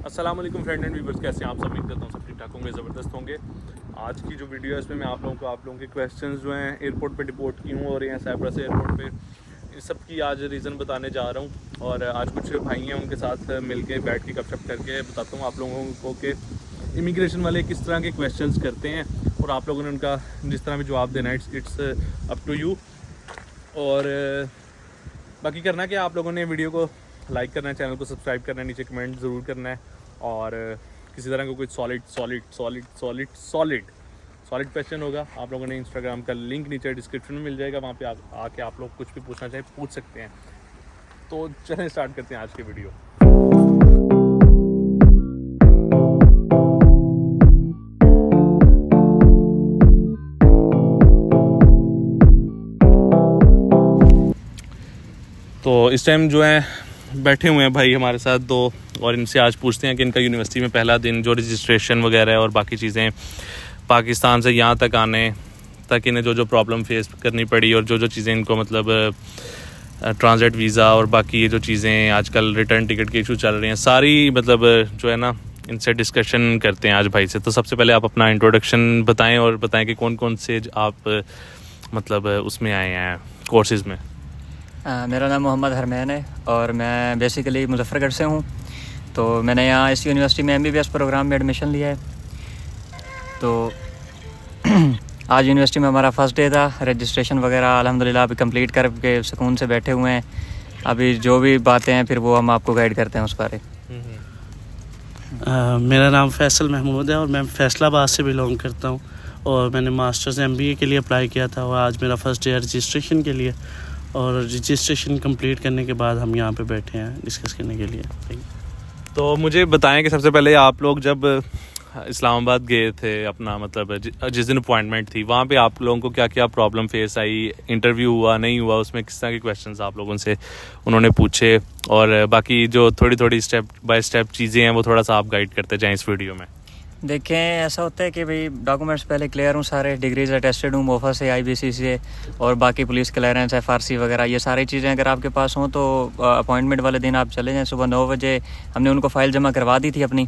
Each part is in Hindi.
अस्सलाम वालेकुम फ्रेंड एंड व्यूवर्स, कैसे हैं आप सब? उम्मीद करता हूँ सब ठीक ठाक होंगे, ज़बरदस्त होंगे। आज की जो वीडियो है इसमें मैं आप लोगों के क्वेश्चंस जो हैं एयरपोर्ट पे डिपोर्ट क्यों हो रहे हैं साइप्रस एयरपोर्ट पे, इन सब की आज रीज़न बताने जा रहा हूँ। और आज कुछ भाई हैं, उनके साथ मिल के बैठ के गपशप करके बताता हूँ आप लोगों को कि इमिग्रेशन वाले किस तरह के क्वेश्चंस करते हैं और आप लोगों ने उनका जिस तरह भी जवाब देना है इट्स अप टू यू। और बाकी करना क्या, आप लोगों ने वीडियो को लाइक करना है, चैनल को सब्सक्राइब करना है, नीचे कमेंट ज़रूर करना है। और किसी तरह का कोई सॉलिड क्वेश्चन होगा, आप लोगों ने इंस्टाग्राम का लिंक नीचे डिस्क्रिप्शन में मिल जाएगा, वहाँ पे आके आप लोग कुछ भी पूछना चाहें पूछ सकते हैं। तो चलें स्टार्ट करते हैं आज की वीडियो। तो इस टाइम जो है बैठे हुए हैं भाई हमारे साथ दो, और इनसे आज पूछते हैं कि इनका यूनिवर्सिटी में पहला दिन जो रजिस्ट्रेशन वगैरह और बाकी चीज़ें पाकिस्तान से यहाँ तक आने तक इन्हें जो प्रॉब्लम फेस करनी पड़ी और जो चीज़ें इनको मतलब ट्रांजिट वीज़ा और बाकी ये जो चीज़ें आजकल रिटर्न टिकट के इशू चल रहे हैं, सारी मतलब जो है ना इनसे डिस्कशन करते हैं आज भाई से। तो सबसे पहले आप अपना इंट्रोडक्शन बताएं और बताएं कि कौन कौन से आप मतलब उसमें आए हैं कोर्सेज़ में। मेरा नाम मोहम्मद हरमैन है और मैं बेसिकली मुजफ्फरगढ़ से हूँ। तो मैंने यहाँ इस यूनिवर्सिटी में MBBS प्रोग्राम में एडमिशन लिया है। तो आज यूनिवर्सिटी में हमारा फर्स्ट डे था, रजिस्ट्रेशन वगैरह अल्हम्दुलिल्लाह अभी कंप्लीट करके सुकून से बैठे हुए हैं। अभी जो भी बातें हैं फिर वो हम आपको गाइड करते हैं उस बारे। मेरा नाम फैसल महमूद है और मैं फैसलाबाद से बिलोंग करता हूँ और मैंने मास्टर्स MBA के लिए अप्लाई किया था और आज मेरा फर्स्ट डे है रजिस्ट्रेशन के लिए। और रजिस्ट्रेशन कंप्लीट करने के बाद हम यहाँ पे बैठे हैं डिस्कस करने के लिए। तो मुझे बताएं कि सबसे पहले आप लोग जब इस्लामाबाद गए थे अपना मतलब जिस दिन अपॉइंटमेंट थी, वहाँ पे आप लोगों को क्या क्या प्रॉब्लम फेस आई, इंटरव्यू हुआ नहीं हुआ, उसमें किस तरह के क्वेश्चंस आप लोगों से उन्होंने पूछे, और बाकी जो थोड़ी स्टेप बाय स्टेप चीज़ें हैं वो थोड़ा सा आप गाइड करते जाएँ इस वीडियो में। देखें, ऐसा होता है कि भाई डॉक्यूमेंट्स पहले क्लियर हूँ, सारे डिग्रीज अटेस्टेड हूँ मोफा से, IBC से, और बाकी पुलिस क्लियरेंस FRC वगैरह ये सारी चीज़ें अगर आपके पास हों तो अपॉइंटमेंट वाले दिन आप चले जाएं। सुबह 9 बजे हमने उनको फ़ाइल जमा करवा दी थी अपनी,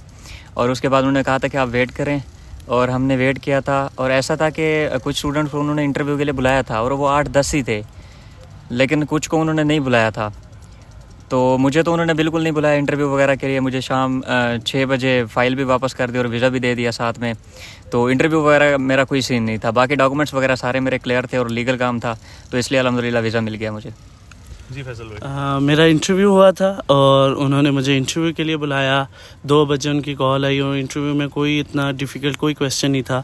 और उसके बाद उन्होंने कहा था कि आप वेट करें, और हमने वेट किया था। और ऐसा था कि कुछ स्टूडेंट्स को उन्होंने इंटरव्यू के लिए बुलाया था और वो 8-10 ही थे, लेकिन कुछ को उन्होंने नहीं बुलाया था। तो मुझे तो उन्होंने बिल्कुल नहीं बुलाया इंटरव्यू वगैरह के लिए। मुझे शाम 6 बजे फ़ाइल भी वापस कर दी और वीज़ा भी दे दिया साथ में। तो इंटरव्यू वगैरह मेरा कोई सीन नहीं था, बाकी डॉक्यूमेंट्स वगैरह सारे मेरे क्लियर थे और लीगल काम था, तो इसलिए अल्हम्दुलिल्लाह वीज़ा मिल गया मुझे। जी फैसल भाई। मेरा इंटरव्यू हुआ था और उन्होंने मुझे इंटरव्यू के लिए बुलाया। 2 बजे उनकी कॉल आई और इंटरव्यू में कोई इतना डिफ़िकल्ट कोई क्वेश्चन नहीं था।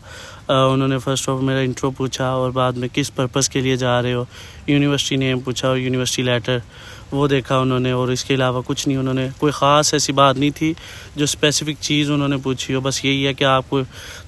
उन्होंने फ़र्स्ट ऑफ मेरा इंट्रो पूछा और बाद में किस पर्पस के लिए जा रहे हो, यूनिवर्सिटी नेम पूछा और यूनिवर्सिटी लेटर वो देखा उन्होंने, और इसके अलावा कुछ नहीं। उन्होंने कोई ख़ास ऐसी बात नहीं थी जो स्पेसिफ़िक चीज़ उन्होंने पूछी हो, बस यही है कि आपको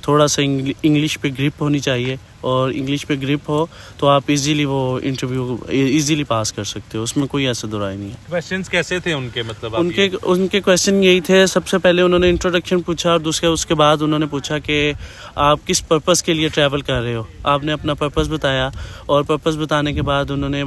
थोड़ा सा इंग्लिश पे ग्रिप होनी चाहिए, और इंग्लिश पे ग्रिप हो तो आप इजीली वो इंटरव्यू इजीली पास कर सकते हो, उसमें कोई ऐसा दुराई नहीं है। क्वेश्चंस कैसे थे उनके मतलब उनके क्वेश्चन यही थे। सबसे पहले उन्होंने इंट्रोडक्शन पूछा और उसके बाद उन्होंने पूछा कि आप किस पर्पस के लिए ट्रैवल कर रहे हो। आपने अपना पर्पस बताया और पर्पस बताने के बाद उन्होंने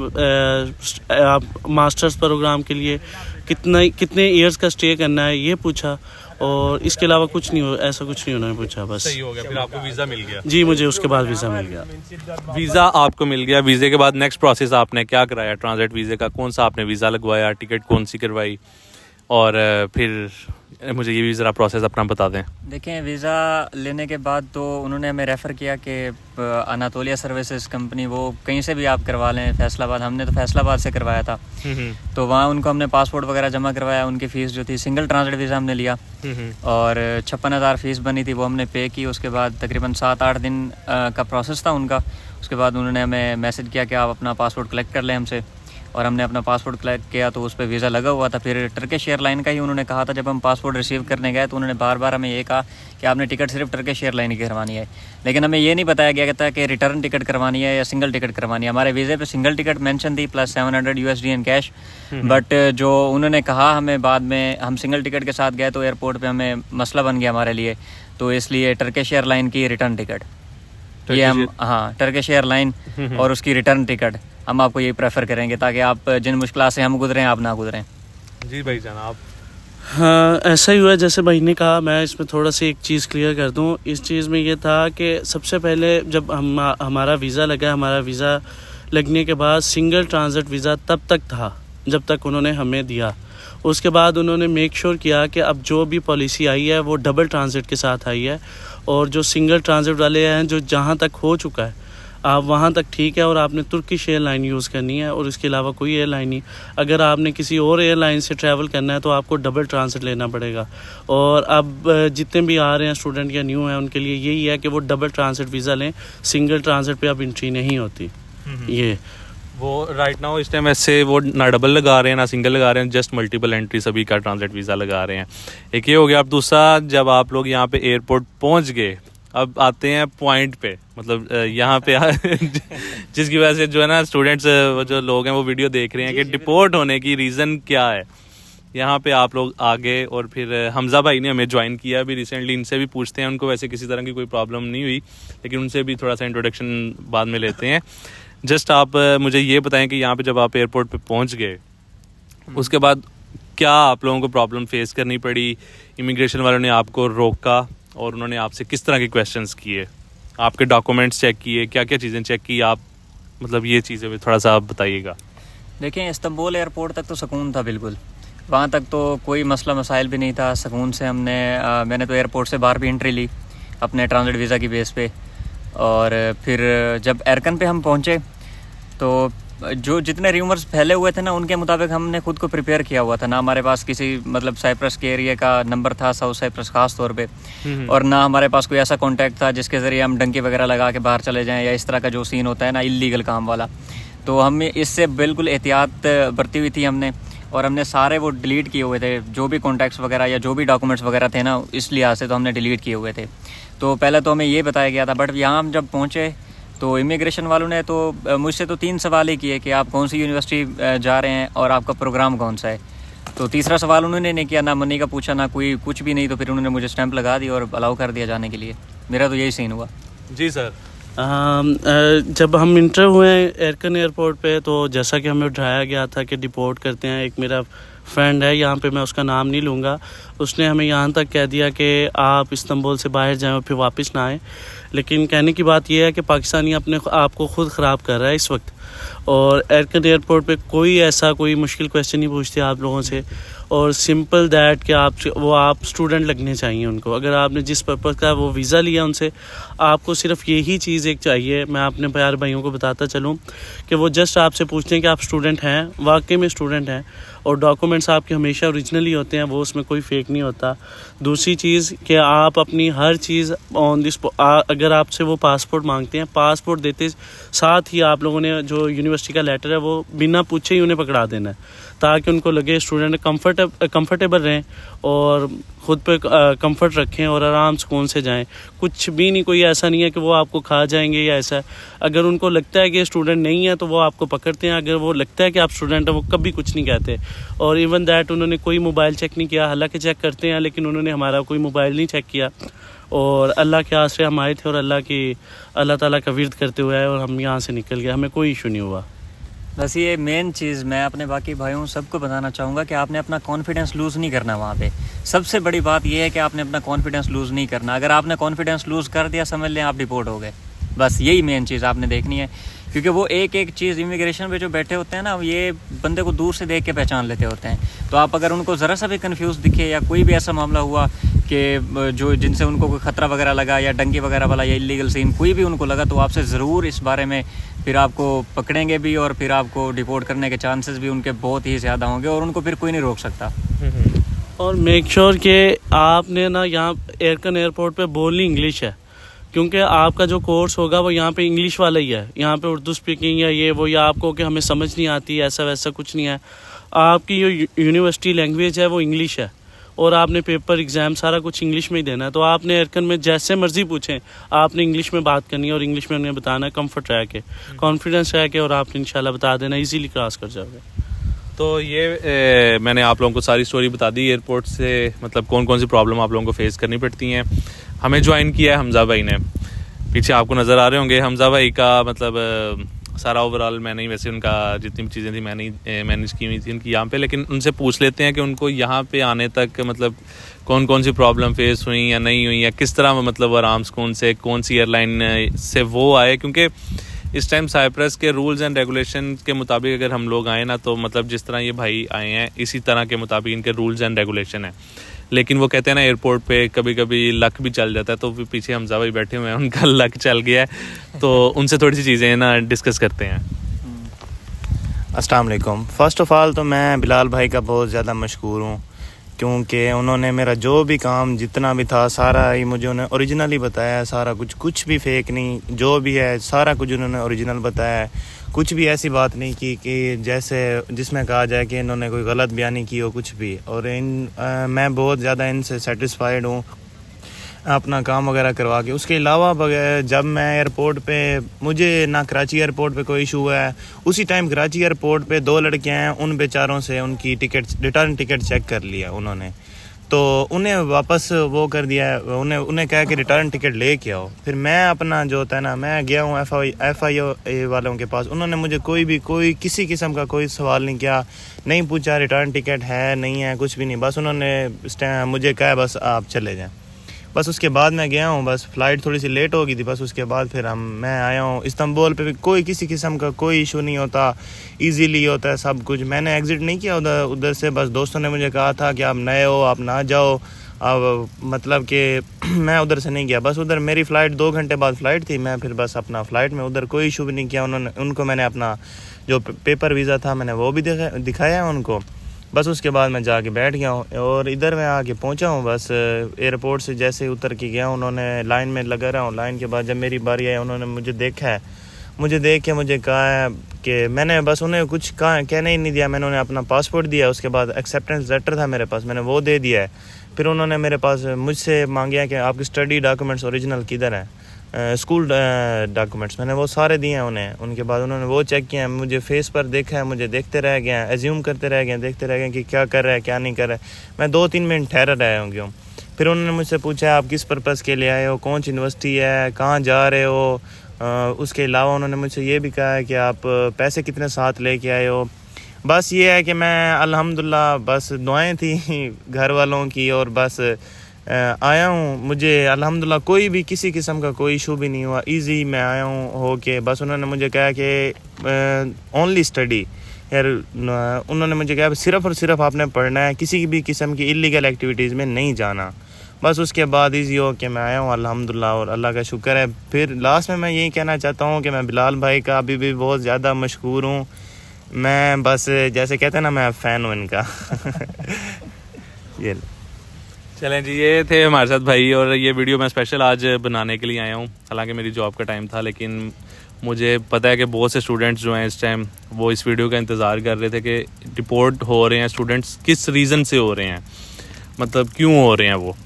आप मास्टर्स प्रोग्राम के लिए कितने ईयर्स का स्टे करना है ये पूछा, और इसके अलावा कुछ नहीं ऐसा कुछ नहीं उन्होंने पूछा। बस सही हो गया, फिर आपको वीज़ा मिल गया। जी, मुझे उसके बाद वीज़ा मिल गया। वीज़ा आपको मिल गया, वीज़े के बाद नेक्स्ट प्रोसेस आपने क्या कराया? ट्रांजिट वीज़े का कौन सा आपने वीज़ा लगवाया, टिकट कौन सी करवाई, और फिर मुझे ये भी ज़रा प्रोसेस अपना बता दें। देखें, वीज़ा लेने के बाद तो उन्होंने हमें रेफ़र किया कि अनातोलिया सर्विसेज कंपनी, वो कहीं से भी आप करवा लें, फैसलाबाद, हमने तो फैसलाबाद से करवाया था। तो वहाँ उनको हमने पासपोर्ट वगैरह जमा करवाया, उनकी फ़ीस जो थी, सिंगल ट्रांजिट वीज़ा हमने लिया और 56,000 फ़ीस बनी थी, वो हमने पे की। उसके बाद तकरीबन 7-8 दिन का प्रोसेस था उनका। उसके बाद उन्होंने हमें मैसेज किया कि आप अपना पासपोर्ट कलेक्ट कर लें हमसे, और हमने अपना पासपोर्ट कलेक्ट किया तो उस पर वीज़ा लगा हुआ था। फिर टर्किश एयरलाइन का ही उन्होंने कहा था, जब हम पासपोर्ट रिसीव करने गए तो उन्होंने बार बार हमें ये कहा कि आपने टिकट सिर्फ टर्किश एयरलाइन की करवानी है, लेकिन हमें ये नहीं बताया गया था कि रिटर्न टिकट करवानी है या सिंगल टिकट करवानी है। हमारे वीज़े पे सिंगल टिकट मेंशन थी प्लस $700 इन कैश, बट जो उन्होंने कहा हमें बाद में, हम सिंगल टिकट के साथ गए तो एयरपोर्ट पर हमें मसला बन गया हमारे लिए, तो इसलिए टर्किश एयरलाइन की रिटर्न टिकट ये हम, हाँ, टर्किश एयरलाइन और उसकी रिटर्न टिकट हम आपको ये प्रेफर करेंगे ताकि आप जिन मुश्किल से हम गुजरें आप ना गुजरें। जी भाई जान, आप हाँ, ऐसा ही हुआ जैसे भाई ने कहा। मैं इसमें थोड़ा सा एक चीज़ क्लियर कर दूं। इस चीज़ में ये था कि सबसे पहले जब हमारा वीज़ा लगा, हमारा वीज़ा लगने के बाद सिंगल ट्रांजिट वीज़ा तब तक था जब तक उन्होंने हमें दिया। उसके बाद उन्होंने मेक श्योर किया कि अब जो भी पॉलिसी आई है वो डबल ट्रांजिट के साथ आई है, और जो सिंगल ट्रांजिट वाले हैं जो जहाँ तक हो चुका है आप वहाँ तक ठीक है, और आपने तुर्किश एयरलाइन यूज़ करनी है और इसके अलावा कोई एयरलाइन नहीं। अगर आपने किसी और एयरलाइन से ट्रैवल करना है तो आपको डबल ट्रांजिट लेना पड़ेगा। और अब जितने भी आ रहे हैं स्टूडेंट या न्यू हैं उनके लिए यही है कि वो डबल ट्रांजिट वीज़ा लें, सिंगल ट्रांजिट पे अब एंट्री नहीं होती। ये वो राइट नाउ इस टाइम ऐसे वो ना डबल लगा रहे हैं ना सिंगल लगा रहे हैं, जस्ट मल्टीपल एंट्री सभी का ट्रांजिट वीज़ा लगा रहे हैं। एक ये हो गया। अब दूसरा, जब आप लोग यहाँ पे एयरपोर्ट पहुँच गए, अब आते हैं पॉइंट पे, मतलब यहाँ पे जिसकी वजह से जो है ना स्टूडेंट्स जो लोग हैं वो वीडियो देख रहे हैं कि डिपोर्ट होने की रीज़न क्या है। यहाँ पे आप लोग आ गए और फिर हमज़ा भाई ने हमें ज्वाइन किया अभी रिसेंटली। इनसे भी पूछते हैं, उनको वैसे किसी तरह की कोई प्रॉब्लम नहीं हुई, लेकिन उनसे भी थोड़ा सा इंट्रोडक्शन बाद में लेते हैं। जस्ट आप मुझे ये बताएं कि यहाँ पे जब आप एयरपोर्ट पे पहुँच गए उसके बाद क्या आप लोगों को प्रॉब्लम फेस करनी पड़ी? इमिग्रेशन वालों ने आपको रोका और उन्होंने आपसे किस तरह के क्वेश्चंस किए? आपके डॉक्यूमेंट्स चेक किए? क्या क्या चीज़ें चेक की आप, मतलब ये चीज़ें भी थोड़ा सा आप बताइएगा। देखिए, इस्तांबुल एयरपोर्ट तक तो सुकून था बिल्कुल। वहाँ तक तो कोई मसला मसाइल भी नहीं था, सुकून से मैंने तो एयरपोर्ट से बाहर भी एंट्री ली अपने ट्रांजिट वीज़ा की बेस पे। और फिर जब एयरकन पे हम पहुँचे तो जो जितने र्यूमर्स फैले हुए थे ना उनके मुताबिक हमने खुद को प्रिपेयर किया हुआ था। ना हमारे पास किसी मतलब साइप्रस के एरिया का नंबर था, साउथ साइप्रस खास तौर पे, और ना हमारे पास कोई ऐसा कॉन्टैक्ट था जिसके ज़रिए हम डंकी वगैरह लगा के बाहर चले जाएं, या इस तरह का जो सीन होता है ना इल्लीगल काम वाला। तो हमें इससे बिल्कुल एहतियात बरती हुई थी हमने, और हमने सारे वो डिलीट किए हुए थे जो भी कॉन्टैक्ट्स वगैरह या जो भी डॉक्यूमेंट्स वगैरह थे ना, इस लिहाज से तो हमने डिलीट किए हुए थे। तो पहले तो हमें ये बताया गया था, बट यहाँ हम जब पहुँचे तो इमिग्रेशन वालों ने तो मुझसे तो 3 सवाल ही किए कि आप कौन सी यूनिवर्सिटी जा रहे हैं और आपका प्रोग्राम कौन सा है। तो तीसरा सवाल उन्होंने नहीं किया, ना मनी का पूछा, ना कोई कुछ भी नहीं। तो फिर उन्होंने मुझे स्टैंप लगा दी और अलाउ कर दिया जाने के लिए। मेरा तो यही सीन हुआ। जी सर। जब हम इंटर हुए एयरकन एयरपोर्ट पे तो जैसा कि हमें डराया गया था कि डिपोर्ट करते हैं। एक मेरा फ्रेंड है यहाँ पे, मैं उसका नाम नहीं लूँगा, उसने हमें यहाँ तक कह दिया कि आप इस्तांबुल से बाहर जाएं और फिर वापस ना आएँ। लेकिन कहने की बात यह है कि पाकिस्तानी अपने आप को ख़ुद ख़राब कर रहा है इस वक्त। और एयरकन एयरपोर्ट पे कोई मुश्किल क्वेश्चन नहीं पूछते आप लोगों से, और सिंपल दैट कि आप स्टूडेंट लगने चाहिए उनको। अगर आपने जिस पर्पज़ का वो वीज़ा लिया उनसे, आपको सिर्फ यही चीज़ एक चाहिए। मैं अपने प्यारे भाइयों को बताता चलूँ कि वो जस्ट आपसे पूछते हैं कि आप स्टूडेंट हैं, वाकई में स्टूडेंट हैं, और डॉक्यूमेंट्स आपके हमेशा ओरिजिनली होते हैं, वो उसमें कोई फेक नहीं होता। दूसरी चीज़ कि आप अपनी हर चीज़ ऑन दिस, अगर आपसे वो पासपोर्ट मांगते हैं, पासपोर्ट देते साथ ही आप लोगों ने जो यूनिवर्सिटी का लेटर है वो बिना पूछे ही उन्हें पकड़ा देना है, ताकि उनको लगे स्टूडेंट कंफर्टेबल रहें और ख़ुद पे कंफर्ट रखें और आराम सुकून से जाएं। कुछ भी नहीं, कोई ऐसा नहीं है कि वो आपको खा जाएंगे या ऐसा। अगर उनको लगता है कि स्टूडेंट नहीं है तो वो आपको पकड़ते हैं, अगर वो लगता है कि आप स्टूडेंट हैं वो कभी कुछ नहीं कहते। और इवन दैट उन्होंने कोई मोबाइल चेक नहीं किया, हालांकि चेक करते हैं, लेकिन उन्होंने हमारा कोई मोबाइल नहीं चेक किया। और अल्लाह के आसरे हम आए थे और अल्लाह ताला का विर्द करते हुए आए और हम यहाँ से निकल गए, हमें कोई इशू नहीं हुआ। बस ये मेन चीज़ मैं अपने बाकी भाइयों सबको बताना चाहूँगा कि आपने अपना कॉन्फिडेंस लूज़ नहीं करना। वहाँ पे सबसे बड़ी बात यह है कि आपने अपना कॉन्फिडेंस लूज़ नहीं करना। अगर आपने कॉन्फिडेंस लूज़ कर दिया, समझ लें आप डिपोर्ट हो गए। बस यही मेन चीज़ आपने देखनी है, क्योंकि वो एक एक चीज़ इमिग्रेशन पे जो बैठे होते हैं ना, ये बंदे को दूर से देख के पहचान लेते होते हैं। तो आप अगर उनको ज़रा सा भी कंफ्यूज दिखे या कोई भी ऐसा मामला हुआ कि जो जिनसे उनको कोई ख़तरा वगैरह लगा या डंकी वगैरह वाला या इलीगल सीन कोई भी उनको लगा, तो आपसे ज़रूर इस बारे में फिर आपको पकड़ेंगे भी और फिर आपको डिपोर्ट करने के चांसेस भी उनके बहुत ही ज़्यादा होंगे और उनको फिर कोई नहीं रोक सकता। और मेक श्योर कि आपने ना यहाँ एयरकन एयरपोर्ट पे बोलनी इंग्लिश है, क्योंकि आपका जो कोर्स होगा वो यहाँ पे इंग्लिश वाला ही है। यहाँ पे उर्दू स्पीकिंग या ये वो या आपको कि हमें समझ नहीं आती, ऐसा वैसा कुछ नहीं है। आपकी जो यूनिवर्सिटी लैंग्वेज है वो इंग्लिश है और आपने पेपर एग्ज़ाम सारा कुछ इंग्लिश में ही देना है। तो आपने एयरकन में जैसे मर्जी पूछें, आपने इंग्लिश में बात करनी है और इंग्लिश में उन्हें बताना है, कम्फर्ट रह के, कॉन्फिडेंस रह के, और आपने इंशाल्लाह बता देना, इजीली क्रॉस कर जाओगे। तो ये मैंने आप लोगों को सारी स्टोरी बता दी एयरपोर्ट से, मतलब कौन कौन सी प्रॉब्लम आप लोगों को फेस करनी पड़ती हैं। हमें ज्वाइन किया है हमज़ा भाई ने, पीछे आपको नज़र आ रहे होंगे। हमज़ा भाई का मतलब सारा ओवरऑल मैंने ही वैसे उनका जितनी भी चीज़ें थी मैंने ही मैनेज की हुई थी उनकी यहाँ पे। लेकिन उनसे पूछ लेते हैं कि उनको यहाँ पे आने तक मतलब कौन कौन सी प्रॉब्लम फेस हुई या नहीं हुई, या किस तरह मतलब आराम सुकून से कौन सी एयरलाइन से वो आए। क्योंकि इस टाइम साइप्रस के रूल्स एंड रेगुलेशन के मुताबिक अगर हम लोग आए ना, तो मतलब जिस तरह ये भाई आए हैं इसी तरह के मुताबिक इनके रूल्स एंड रेगुलेशन हैं। लेकिन वो कहते हैं ना एयरपोर्ट पे कभी कभी लक भी चल जाता है, तो पीछे हमजा भाई बैठे हुए हैं, उनका लक चल गया है, तो उनसे थोड़ी सी चीज़ें ना डिस्कस करते हैं। अस्सलाम वालेकुम। फ़र्स्ट ऑफ़ ऑल तो मैं बिलाल भाई का बहुत ज़्यादा मशकूर हूँ, क्योंकि उन्होंने मेरा जो भी काम जितना भी था सारा ही मुझे उन्होंने ओरिजिनली बताया, सारा कुछ भी फेक नहीं, जो भी है सारा कुछ उन्होंने ओरिजिनल बताया है। कुछ भी ऐसी बात नहीं की कि जैसे जिसमें कहा जाए कि इन्होंने कोई गलत बयानी की हो, कुछ भी। और मैं बहुत ज़्यादा इनसे सेटिस्फाइड हूँ अपना काम वगैरह करवा के। उसके अलावा जब मैं एयरपोर्ट पे, मुझे ना कराची एयरपोर्ट पे कोई इशू हुआ है, उसी टाइम कराची एयरपोर्ट पे 2 लड़के हैं, उन बेचारों से उनकी रिटर्न टिकट चेक कर लिया उन्होंने, तो उन्हें वापस वो कर दिया, उन्हें कहा कि रिटर्न टिकट ले के आओ। फिर मैं अपना जो होता है ना, मैं गया हूँ FIO वालों के पास, उन्होंने मुझे कोई किसी किस्म का कोई सवाल नहीं किया, नहीं पूछा रिटर्न टिकट है नहीं है, कुछ भी नहीं। बस उन्होंने मुझे कहा बस आप चले जाएँ। बस उसके बाद मैं गया हूँ, बस फ़्लाइट थोड़ी सी लेट हो गई थी, बस उसके बाद फिर मैं आया हूँ इस्तांबुल पे। भी कोई किसी किस्म का कोई इशू नहीं होता, इजीली होता है सब कुछ। मैंने एग्ज़िट नहीं किया उधर से, बस दोस्तों ने मुझे कहा था कि आप नए हो आप ना जाओ, अब मतलब कि मैं उधर से नहीं गया। बस उधर मेरी फ़्लाइट 2 घंटे बाद फ़्लाइट थी, मैं फिर बस अपना फ़्लाइट में उधर कोई इशू भी नहीं किया। उनको मैंने अपना जो पेपर वीज़ा था मैंने वो भी दिखाया है उनको। बस उसके बाद मैं जाके बैठ गया हूँ और इधर मैं आके पहुँचा हूँ। बस एयरपोर्ट से जैसे ही उतर के गया, उन्होंने लाइन में लगा रहा हूँ। लाइन के बाद जब मेरी बारी आई, उन्होंने मुझे देखा है, मुझे देख के मुझे कहा है कि मैंने बस उन्हें कुछ कहने ही नहीं दिया। मैंने उन्हें अपना पासपोर्ट दिया, उसके बाद एक्सेप्टेंस लेटर था मेरे पास, मैंने वो दे दिया है। फिर उन्होंने मेरे पास मुझसे मांगा कि आपकी स्टडी डॉक्यूमेंट्स ओरिजिनल किधर हैं, स्कूल डॉक्यूमेंट्स, मैंने वो सारे दिए हैं उन्हें। उनके बाद उन्होंने वो चेक किया है, मुझे फेस पर देखा है, मुझे देखते रह गए हैं, एज्यूम करते रह गए हैं, देखते रह गए कि क्या कर रहा है क्या नहीं कर रहा है। मैं 2-3 मिनट ठहरा रहा हूँ क्यों। फिर उन्होंने मुझसे पूछा आप किस पर्पज़ के लिए आए हो, कौन सी यूनिवर्सिटी है, कहाँ जा रहे हो। उसके अलावा उन्होंने मुझसे ये भी कहा है कि आप पैसे कितने साथ ले के आए हो। बस ये है कि मैं अल्हम्दुलिल्लाह बस दुआएं थी घर वालों की और बस आया हूँ। मुझे अल्हम्दुलिल्लाह कोई भी किसी किस्म का कोई इशू भी नहीं हुआ, इजी मैं आया हूँ हो के। बस उन्होंने मुझे कहा कि ओनली स्टडी यार, उन्होंने मुझे कहा सिर्फ़ और सिर्फ आपने पढ़ना है, किसी भी किस्म की इलीगल एक्टिविटीज़ में नहीं जाना। बस उसके बाद इजी हो के मैं आया हूँ अल्हम्दुलिल्लाह, और अल्लाह का शुक्र है। फिर लास्ट में मैं यही कहना चाहता हूँ कि मैं बिलाल भाई का अभी भी बहुत ज़्यादा मशहूर हूँ। मैं बस जैसे कहते हैं ना, मैं फ़ैन हूँ इनका। ये चलें जी, ये थे हमारे साथ भाई, और ये वीडियो मैं स्पेशल आज बनाने के लिए आया हूँ। हालांकि मेरी जॉब का टाइम था, लेकिन मुझे पता है कि बहुत से स्टूडेंट्स जो हैं इस टाइम वो इस वीडियो का इंतज़ार कर रहे थे कि डिपोर्ट हो रहे हैं स्टूडेंट्स, किस रीज़न से हो रहे हैं, मतलब क्यों हो रहे हैं वो,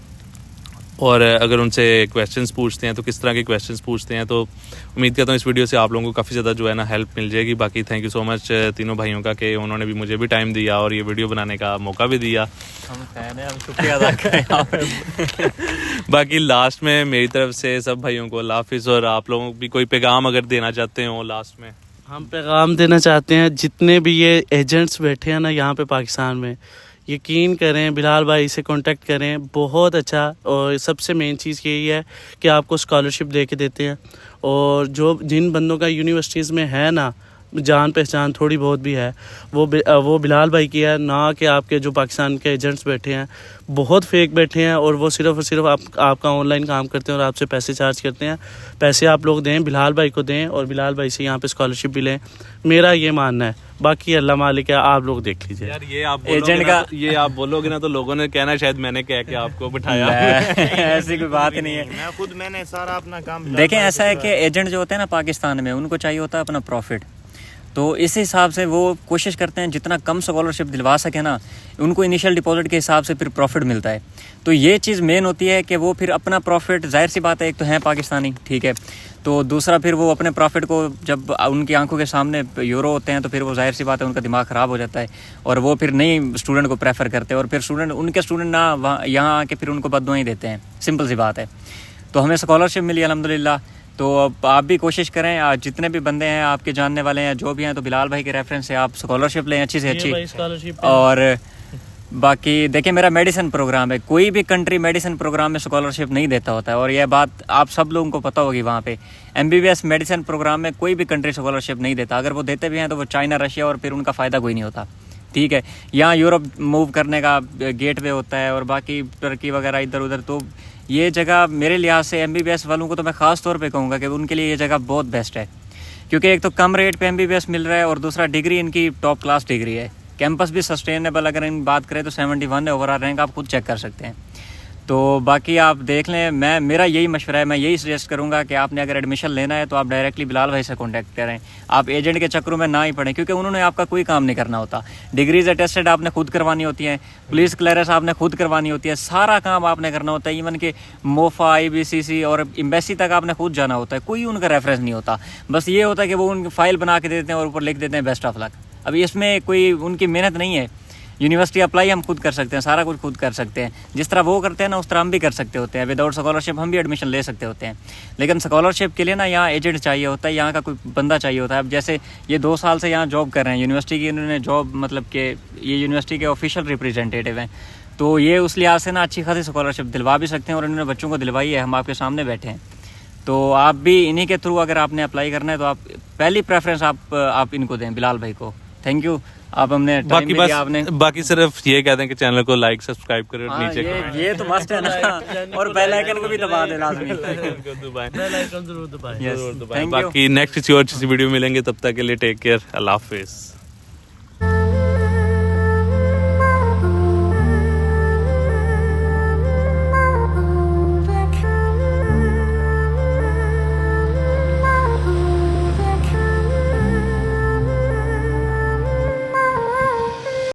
और अगर उनसे क्वेश्चंस पूछते हैं तो किस तरह के क्वेश्चंस पूछते हैं। तो उम्मीद करता हूँ इस वीडियो से आप लोगों को काफ़ी ज़्यादा जो है ना हेल्प मिल जाएगी। बाकी थैंक यू सो मच तीनों भाइयों का कि उन्होंने भी मुझे भी टाइम दिया और ये वीडियो बनाने का मौका भी दिया। हम फैन हैं, हम शुक्रिया अदा करें। बाकी लास्ट में मेरी तरफ से सब भाइयों को अल्लाह हाफिज़, और आप लोगों को भी कोई पैगाम अगर देना चाहते हो लास्ट में। हम पैगाम देना चाहते हैं जितने भी ये एजेंट्स बैठे हैं ना यहाँ पे पाकिस्तान में, यकीन करें बिलाल भाई से कांटेक्ट करें, बहुत अच्छा। और सबसे मेन चीज़ यही है कि आपको स्कॉलरशिप दे के देते हैं, और जो जिन बंदों का यूनिवर्सिटीज़ में है ना जान पहचान थोड़ी बहुत भी है, वो बिलाल भाई की है, ना कि आपके जो पाकिस्तान के एजेंट्स बैठे हैं बहुत फेक बैठे हैं, और वो सिर्फ़ और सिर्फ आपका ऑनलाइन काम करते हैं और आपसे पैसे चार्ज करते हैं। पैसे आप लोग दें, बिलाल भाई को दें, और बिलाल भाई से यहाँ पे स्कॉलरशिप भी लें, मेरा ये मानना है। बाकी अल्लाह मालिक है, आप लोग देख लीजिए। यार ये आप बोलोगे ना तो लोगों ने कहना शायद मैंने कह के आपको बिठाया। ऐसी कोई बात ही नहीं है। मैंने सारा अपना काम देखें, ऐसा है कि एजेंट जो होते हैं ना पाकिस्तान में, उनको चाहिए होता है अपना प्रॉफिट, तो इस हिसाब से वो कोशिश करते हैं जितना कम स्कॉलरशिप दिलवा सके ना, उनको इनिशियल डिपॉजिट के हिसाब से फिर प्रॉफिट मिलता है। तो ये चीज़ मेन होती है कि वो फिर अपना प्रॉफिट, जाहिर सी बात है, एक तो है पाकिस्तानी, ठीक है, तो दूसरा फिर वो अपने प्रॉफिट को जब उनकी आंखों के सामने यूरो होते हैं तो फिर वो जाहिर सी बात है उनका दिमाग ख़राब हो जाता है, और वो फिर नई स्टूडेंट को प्रेफर करते हैं, और फिर उनके स्टूडेंट ना यहाँ आके फिर उनको बददुआएं देते हैं। सिंपल सी बात है। तो हमें स्कॉलरशिप मिली अल्हम्दुलिल्लाह, तो अब आप भी कोशिश करें, जितने भी बंदे हैं आपके जानने वाले हैं जो भी हैं, तो बिलाल भाई के रेफरेंस से आप स्कॉलरशिप लें अच्छी से अच्छी। स्कॉलरशिप और बाकी देखिए, मेरा मेडिसिन प्रोग्राम है, कोई भी कंट्री मेडिसिन प्रोग्राम में स्कॉलरशिप नहीं देता होता है, और यह बात आप सब लोगों को पता होगी। वहाँ पे MBBS मेडिसिन प्रोग्राम में कोई भी कंट्री स्कॉलरशिप नहीं देता, अगर वो देते भी हैं तो वो चाइना, रशिया, और फिर उनका फ़ायदा कोई नहीं होता। ठीक है, यहाँ यूरोप मूव करने का गेटवे होता है, और बाकी टर्की वगैरह इधर उधर। तो ये जगह मेरे लिहाज से MBBS वालों को तो मैं ख़ास तौर पे कहूँगा कि उनके लिए ये जगह बहुत बेस्ट है, क्योंकि एक तो कम रेट पे MBBS मिल रहा है, और दूसरा डिग्री इनकी टॉप क्लास डिग्री है। कैंपस भी सस्टेनेबल, अगर इन बात करें तो 71 है ओवरऑल रैंक, आप खुद चेक कर सकते हैं। तो बाकी आप देख लें, मेरा यही मशवरा है, मैं यही सजेस्ट करूंगा कि आपने अगर एडमिशन लेना है तो आप डायरेक्टली बिलाल भाई से कांटेक्ट करें, आप एजेंट के चक्करों में ना ही पड़ें, क्योंकि उन्होंने आपका कोई काम नहीं करना होता। डिग्रीज अटेस्टेड आपने खुद करवानी होती है, पुलिस क्लियरेंस आपने खुद करवानी होती है, सारा काम आपने करना होता है। इवन कि मोफा, IBCC और एम्बेसी तक आपने खुद जाना होता है, कोई उनका रेफरेंस नहीं होता। बस ये होता है कि वो उनकी फाइल बना के देते हैं और ऊपर लिख देते हैं बेस्ट ऑफ लक। अभी इसमें कोई उनकी मेहनत नहीं है। यूनिवर्सिटी अप्लाई हम खुद कर सकते हैं, सारा कुछ खुद कर सकते हैं। जिस तरह वो करते हैं ना, उस तरह हम भी कर सकते होते हैं। विदाउट स्कॉलरशिप हम भी एडमिशन ले सकते होते हैं, लेकिन स्कॉलरशिप के लिए ना यहाँ एजेंट चाहिए होता है, यहाँ का कोई बंदा चाहिए होता है। अब जैसे ये 2 साल से यहाँ जॉब कर रहे हैं यूनिवर्सिटी की, इन्होंने जॉब मतलब कि ये यूनिवर्सिटी के ऑफिशियल रिप्रेजेंटेटिव हैं, तो ये उस लिहाज से ना अच्छी खासी स्कॉलरशिप दिलवा भी सकते हैं, और इन्होंने बच्चों को दिलवाई है। हम आपके सामने बैठे हैं, तो आप भी इन्हीं के थ्रू अगर आपने अप्लाई करना है तो आप पहली प्रेफरेंस आप इनको दें, बिलाल भाई को। थैंक यू, आप हमने टाइम भी दिया आपने। बाकी सिर्फ ये कहते हैं कि चैनल को लाइक सब्सक्राइब करें और नीचे ये तो मस्ट है ना, और बेल आइकन को भी दबा दे लाजमी। बेल आइकन जरूर दबाएं। Yes, thank you. बाकी नेक्स्ट किसी और अच्छी वीडियो मिलेंगे, तब तक के लिए टेक केयर, अल्लाह हाफिज़।